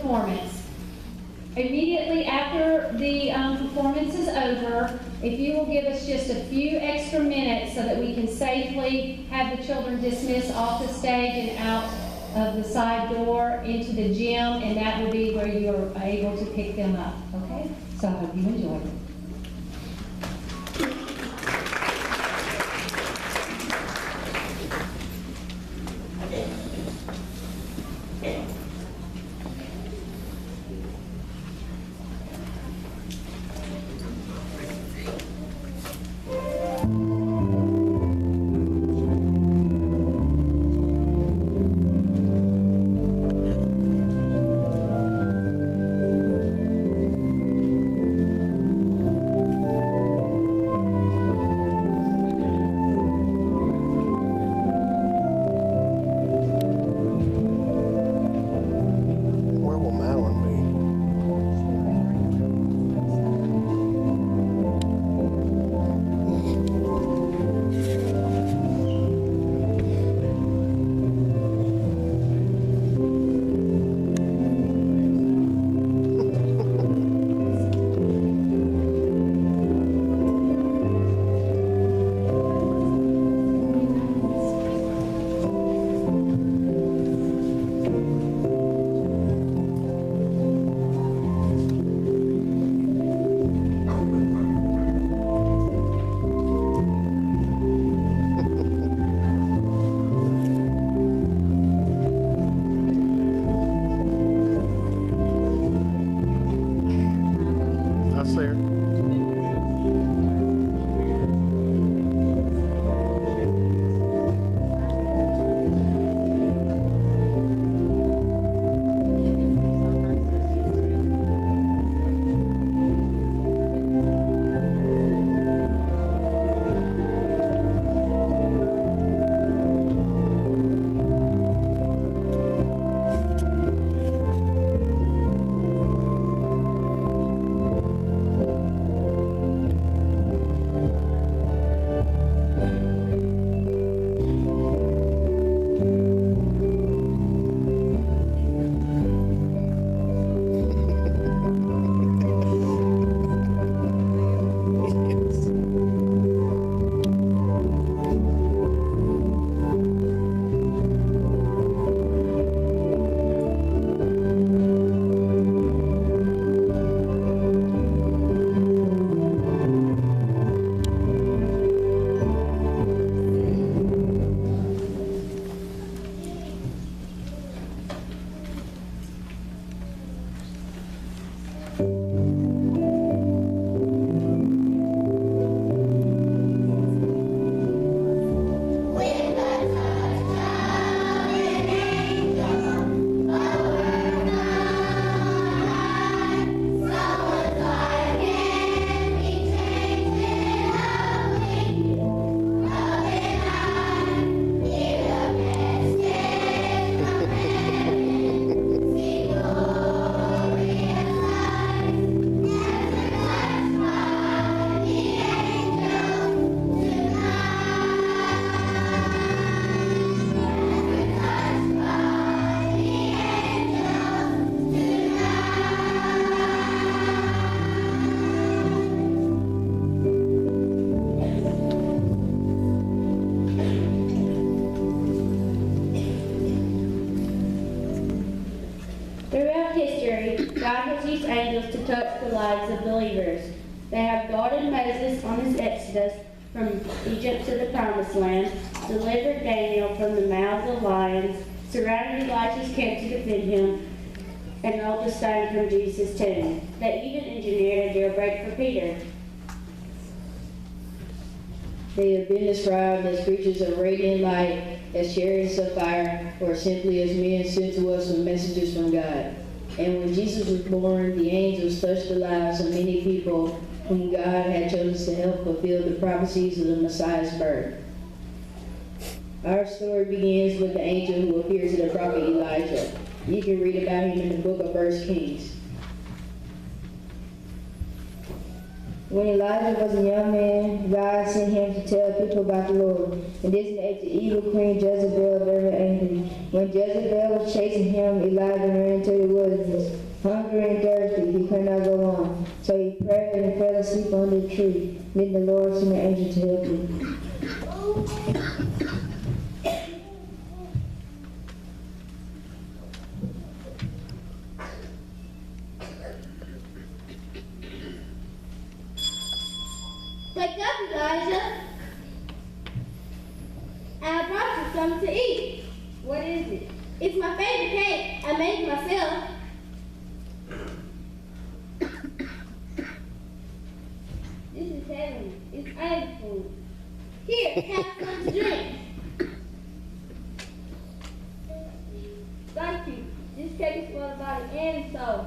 performance. Immediately after the performance is over, if you will give us just a few extra minutes so that we can safely have the children dismissed off the stage and out of the side door into the gym, and that will be where you are able to pick them up, okay? So I hope you enjoy it. God has used angels to touch the lives of believers. They have guarded Moses on his exodus from Egypt to the Promised Land, delivered Daniel from the mouths of lions, surrounded Elijah's camp to defend him, and rolled the stone from Jesus' tomb. They even engineered a jailbreak for Peter. They have been described as creatures of radiant light, as chariots of fire, or simply as men sent to us with messages from God. And when Jesus was born, the angels touched the lives of many people whom God had chosen to help fulfill the prophecies of the Messiah's birth. Our story begins with the angel who appeared to the prophet Elijah. You can read about him in the book of 1 Kings. When Elijah was a young man, God sent him to tell people about the Lord. And this made the evil queen Jezebel very angry. When Jezebel was chasing him, Elijah ran into the wilderness, hungry and thirsty. He could not go on. So he prayed and fell asleep under a tree. Then the Lord sent an angel to help him. Wake up, Elijah. I brought you something to eat. What is it? It's my favorite cake. I made it myself. This is heavenly. It's angel food. Here, have some to drink. Thank you. This cake is for the body and soul.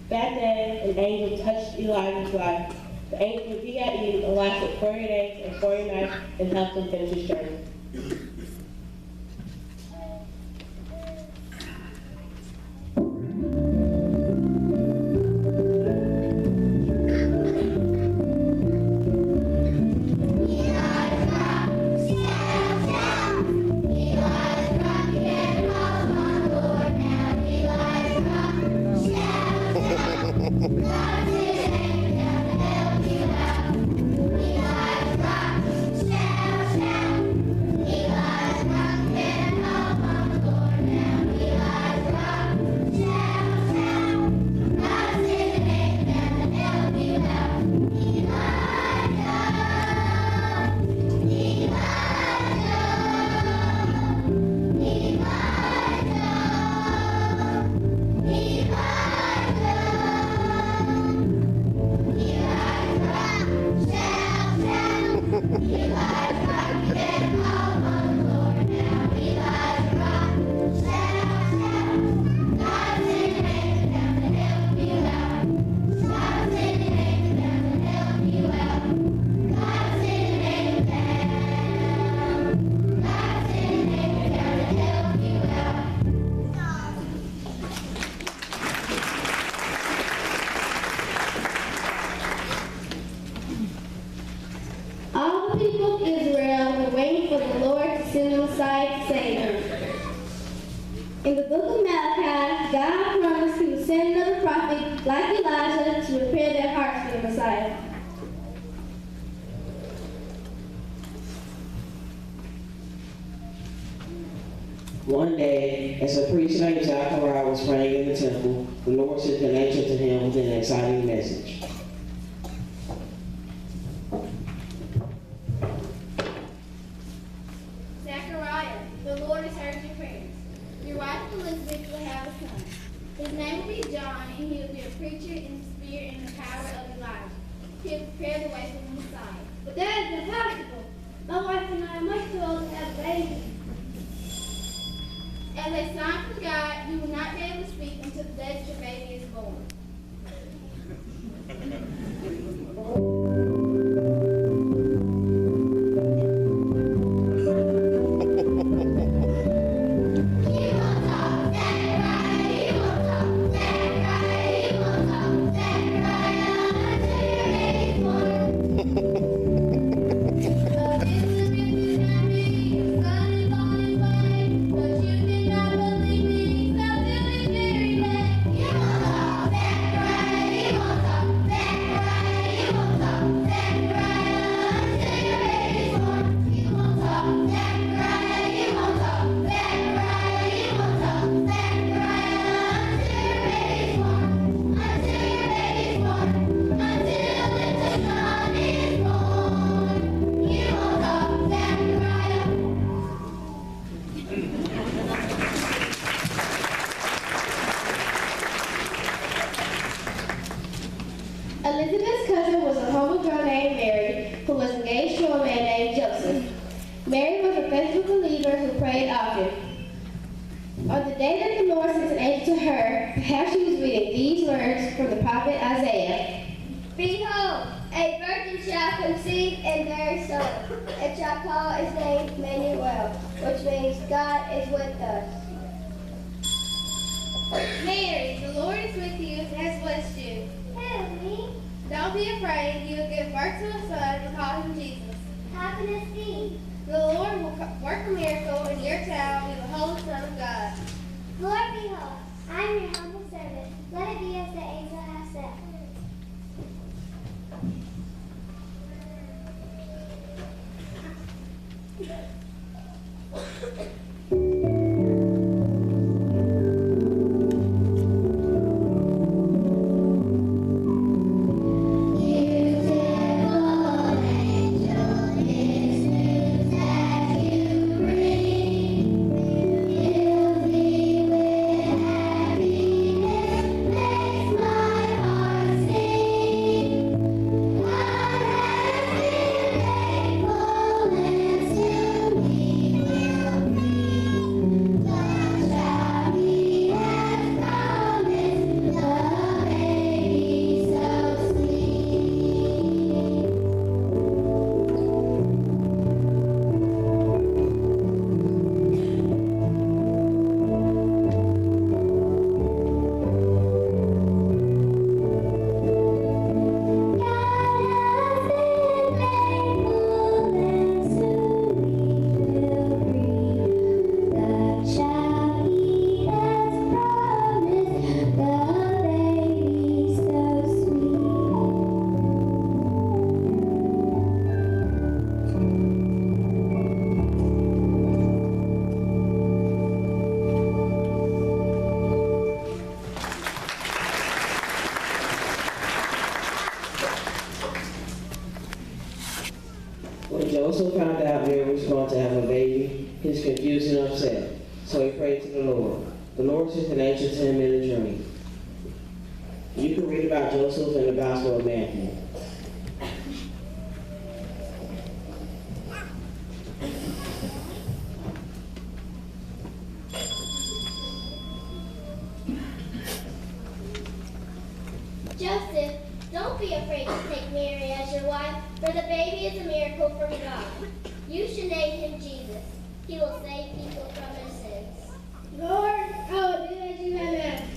That day, an angel touched Elijah's life. The angel he had eaten lasted 40 days and 40 nights and helped him finish his journey. All the people of Israel were waiting for the Lord to send the Messiah to save them. In the book of Malachi, God promised he would send another prophet like Elijah to prepare their hearts for the Messiah. One day, as a priest named Zachariah was praying in the temple, the Lord sent an angel to him with an exciting message. Zechariah, the Lord has heard your prayers. Your wife Elizabeth will have a son. His name will be John, and he will be a preacher in the spirit and the power of Elijah. He will prepare the way for the Messiah. But that is impossible. My wife and I are much too old to have a baby. As a sign from God, you will not be able to speak until the day that your baby is born. Elizabeth's cousin was a humble girl named Mary, who was engaged to a man named Joseph. Mary was a faithful believer who prayed often. On the day that the Lord sent an angel to her, perhaps she was reading these words from the prophet Isaiah. Behold, a virgin shall conceive and bear a son, and shall call his name Emmanuel, which means God is with us. Mary, the Lord is with you and has blessed you. Who, me? Don't be afraid. You will give birth to a son and call him Jesus. How can this be? The Lord will work a miracle, and your child will be the Holy Son of God. Lord, behold, I am your humble servant. Let it be as the angel has said. When Joseph found out Mary was going to have a baby, he was confused and upset. So he prayed to the Lord. The Lord sent an angel to him in a dream. You can read about Joseph in the Gospel of Matthew. Joseph, don't be afraid to take Mary as your wife, for the baby is a miracle from God. You should name him Jesus. He will save people from their sins. Lord, I will do as you have asked.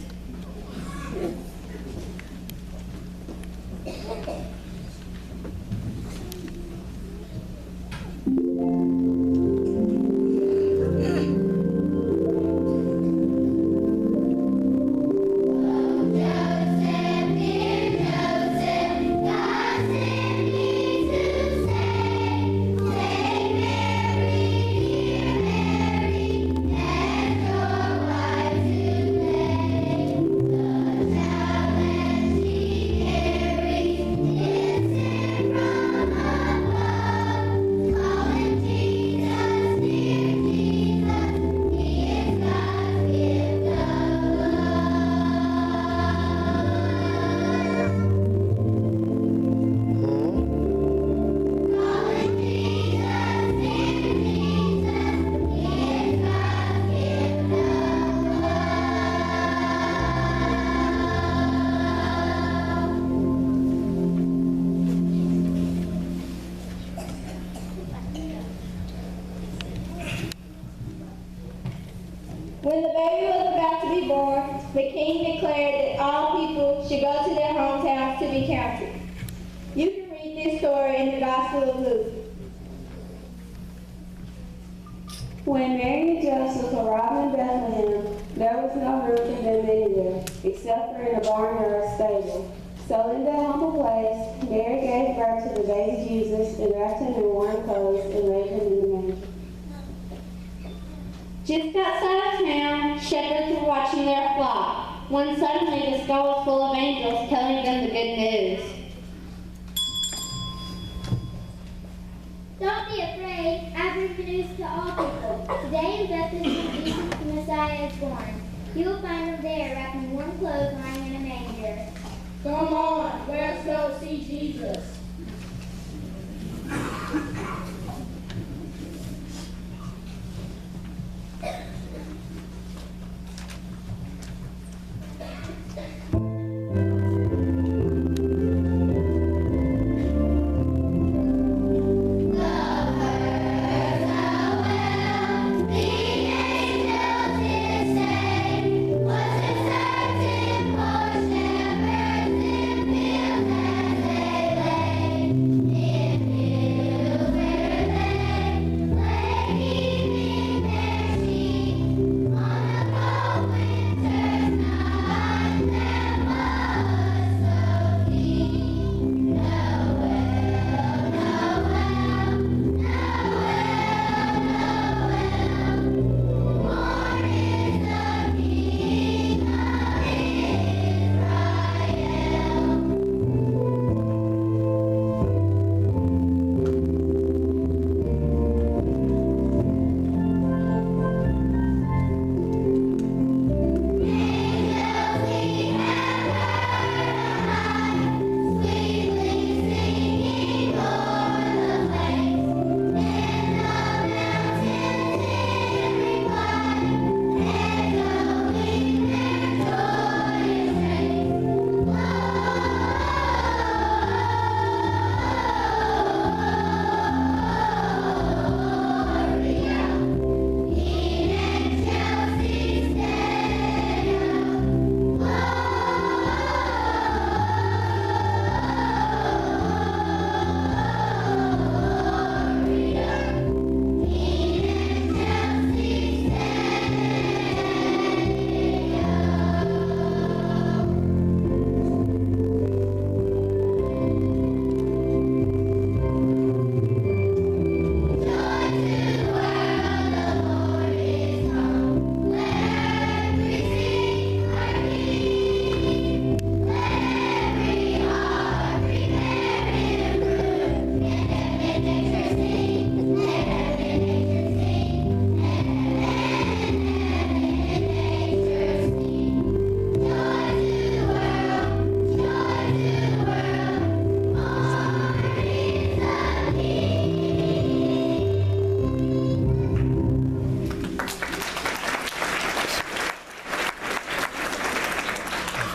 When the baby was about to be born, the king declared that all people should go to their hometowns to be counted. You can read this story in the Gospel of Luke. When Mary and Joseph arrived in Bethlehem, there was no room for them anywhere, except for in a barnyard stable. So in that humble place, Mary gave birth to the baby Jesus and wrapped him in warm clothes and laid him in the manger. Just outside of town, shepherds were watching their flock, when suddenly the sky was full of angels telling them the good news. Don't be afraid. I bring good news to all people. Today in Bethlehem, Jesus the Messiah is born. You will find him there, wrapped in warm clothes, lying in a manger. Come on, let's go see Jesus. What's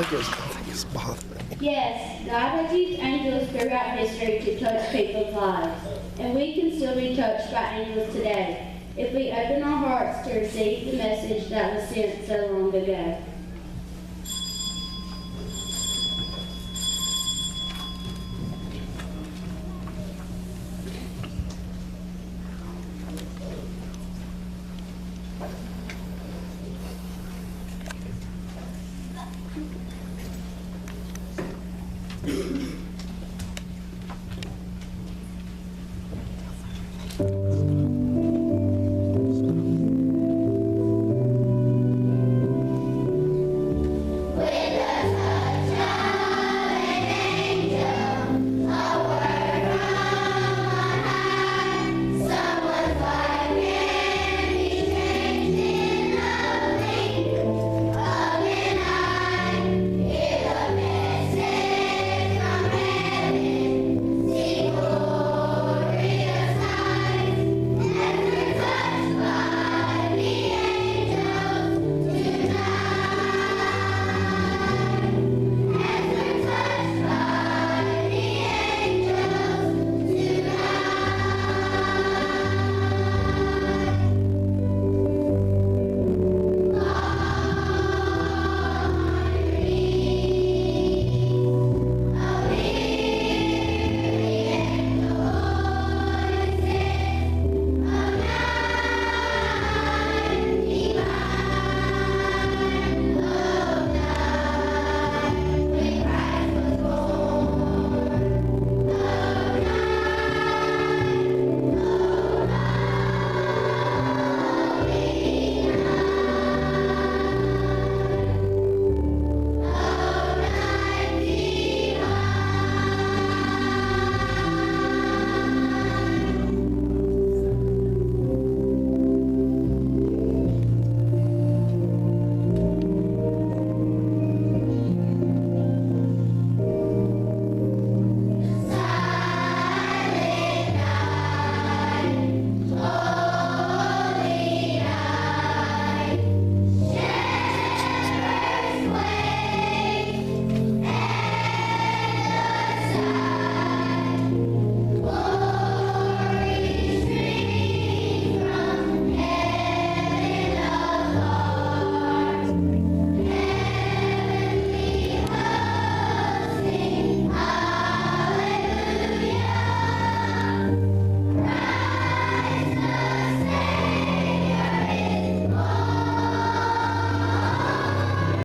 think it's bothering. Yes, God has used angels throughout history to touch people's lives, and we can still be touched by angels today if we open our hearts to receive the message that was sent so long ago.